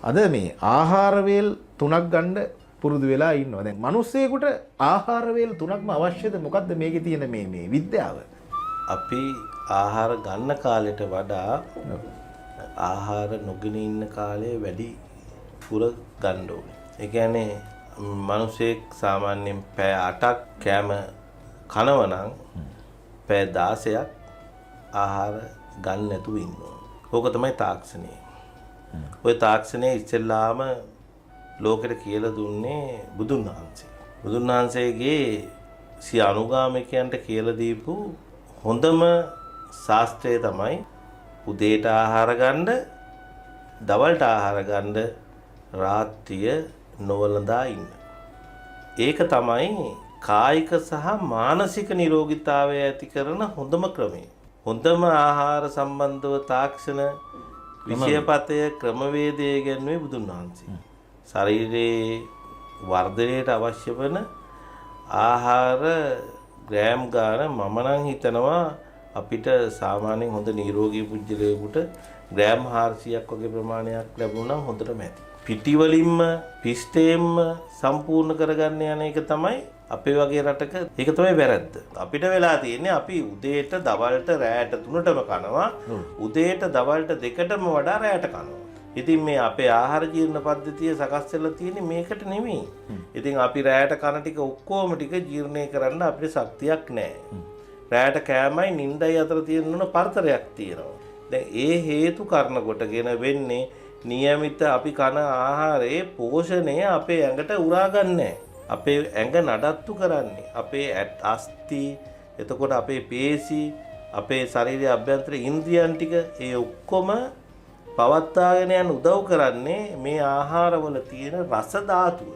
අද මේ ආහාර වේල් 3ක් ගන්න පුරුදු වෙලා ඉන්නවා. දැන් මිනිස්සෙකුට ආහාර වේල් 3ක්ම අවශ්‍යද? මොකද්ද මේකේ තියෙන මේ විද්‍යාව? අපි ආහාර ගන්න කාලෙට වඩා ආහාර නොගෙන ඉන්න කාලය වැඩි පුර ගන්න ඕනේ. ඒ කියන්නේ මිනිසෙක් සාමාන්‍යයෙන් පැය 8ක් කෑම කනවා නම් පැය 16ක් ආහාර ගන්න නැතුව ඉන්නවා. ඕක තමයි තාක්ෂණය. ওই තාක්ෂණය ඉස්සෙල්ලාම ලෝකෙට කියලා දුන්නේ බුදුන් වහන්සේ. බුදුන් වහන්සේගේ සිය අනුගාමිකයන්ට කියලා දීපු හොඳම ශාස්ත්‍රය තමයි උදේට ආහාර ගන්න, දවල්ට ආහාර ගන්න, රාත්‍රිය නොවලඳා ඉන්න. ඒක තමයි කායික සහ මානසික නිරෝගීතාවය ඇති කරන හොඳම ක්‍රමය. හොඳම ආහාර සම්බන්ධව තාක්ෂණ විෂයපතය ක්‍රමවේදය ගැන්වේ බුදුන් වහන්සේ. ශරීරයේ වර්ධනයට අවශ්‍ය වන ආහාර ග්‍රෑම් ගාන මම නම් හිතනවා අපිට සාමාන්‍යයෙන් හොඳ නිරෝගී පුජ්‍යලයකට ග්‍රෑම් 400ක් වගේ ප්‍රමාණයක් ලැබුණා නම් හොඳටම ඇති. පිටි වලින්ම පිස්ටේම්ම සම්පූර්ණ කරගන්න යන එක තමයි අපේ වගේ රටක ඒක තමයි වැරද්ද. අපිට වෙලා තියෙන්නේ අපි උදේට දවල්ට රැයට 3ටම කනවා. උදේට දවල්ට 2ටම වඩා රැයට කනවා. ඉතින් මේ අපේ ආහාර ජීර්ණ පද්ධතිය සකස් වෙලා තියෙන්නේ මේකට නෙමෙයි. ඉතින් අපි රැයට කන ටික ඔක්කොම ටික ජීර්ණය කරන්න අපිට ශක්තියක් නැහැ. රැයට කෑමයි නිින්දයි අතර තියෙන පරතරයක් තියෙනවා. දැන් ඒ හේතු කාරණ කොටගෙන වෙන්නේ નિયમિત අපි කන ආහාරයේ පෝෂණය අපේ ඇඟට උරාගන්නේ. අපේ ඇඟ නඩත්තු කරන්නේ අපේ අස්ථි, එතකොට අපේ පේශි, අපේ ශරීරයේ අභ්‍යන්තර ඉන්ද්‍රියන් ටික ඒ ඔක්කොම පවත්වාගෙන යන උදව් කරන්නේ මේ ආහාරවල තියෙන රස ධාතුව.